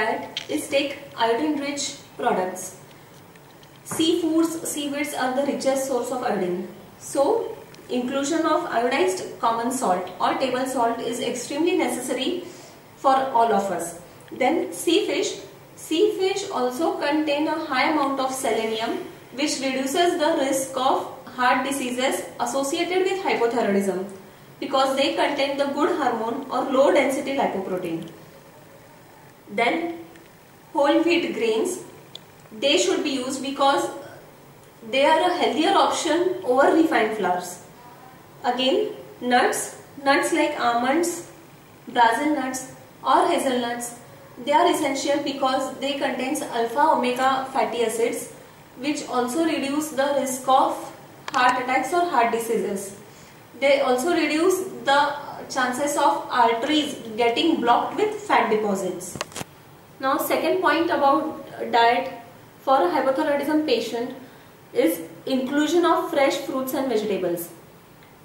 diet is take iodine-rich products. Seaweeds are the richest source of iodine. So, inclusion of iodized common salt or table salt is extremely necessary for all of us. Then seafish also contain a high amount of selenium, which reduces the risk of heart diseases associated with hypothyroidism because they contain the good hormone or low density lipoprotein. Then whole wheat grains, they should be used because they are a healthier option over refined flours. Again, nuts like almonds, Brazil nuts or hazelnuts, they are essential because they contain alpha omega fatty acids, which also reduce the risk of heart attacks or heart diseases. They also reduce the chances of arteries getting blocked with fat deposits. Now, second point about diet for a hypothyroidism patient is inclusion of fresh fruits and vegetables.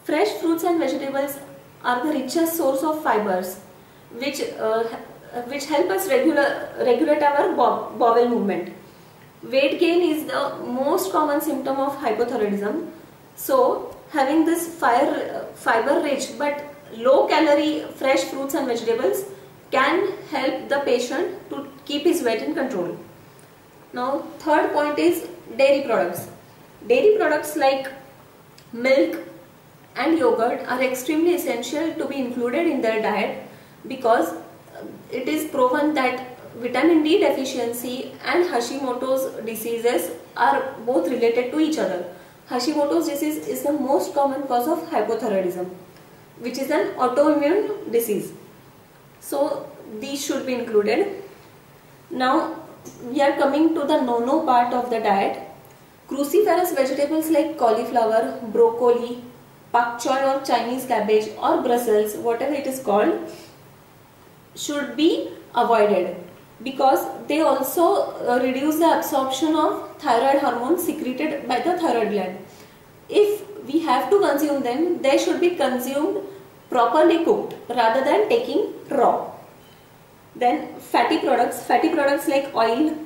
Fresh fruits and vegetables are the richest source of fibers, which help us regulate our bowel movement. Weight gain is the most common symptom of hypothyroidism. So, having this fiber rich but low calorie fresh fruits and vegetables can help the patient to keep his weight in control. Now, third point is dairy products. Dairy products like milk and yogurt are extremely essential to be included in their diet because it is proven that vitamin D deficiency and Hashimoto's diseases are both related to each other. Hashimoto's disease is the most common cause of hypothyroidism, which is an autoimmune disease. So these should be included. Now we are coming to the no-no part of the diet. Cruciferous vegetables like cauliflower, broccoli, pak choy or Chinese cabbage or Brussels, whatever it is called, should be avoided because they also reduce the absorption of thyroid hormone secreted by the thyroid gland. If we have to consume them, they should be consumed properly cooked rather than taking raw. Then fatty products like oil,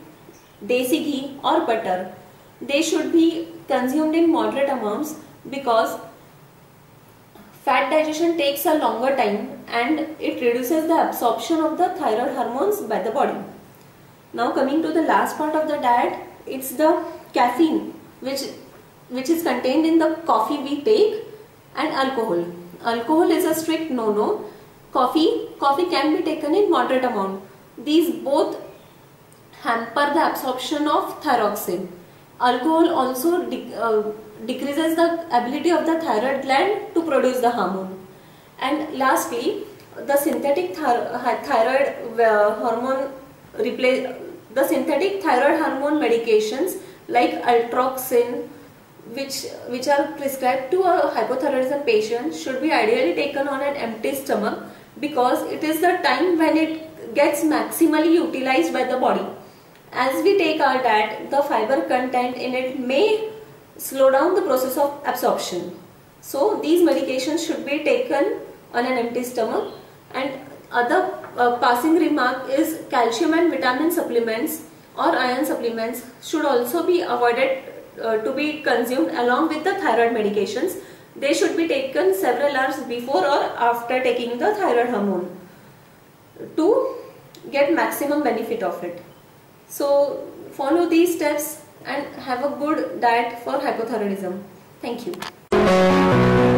desi ghee or butter, they should be consumed in moderate amounts because fat digestion takes a longer time and it reduces the absorption of the thyroid hormones by the body. Now coming to the last part of the diet, it's the caffeine which is contained in the coffee we take and alcohol. Alcohol is a strict no-no. Coffee can be taken in moderate amount. These both hamper the absorption of thyroxine. Alcohol also decreases the ability of the thyroid gland to produce the hormone. And lastly, the synthetic thyroid hormone medications like altroxin, which are prescribed to a hypothyroidism patient, should be ideally taken on an empty stomach because it is the time when it gets maximally utilized by the body. As we take our diet, the fiber content in it may slow down the process of absorption. So these medications should be taken on an empty stomach. And other passing remark is calcium and vitamin supplements or iron supplements should also be avoided to be consumed along with the thyroid medications. They should be taken several hours before or after taking the thyroid hormone to get maximum benefit of it. So follow these steps and have a good diet for hypothyroidism. Thank you.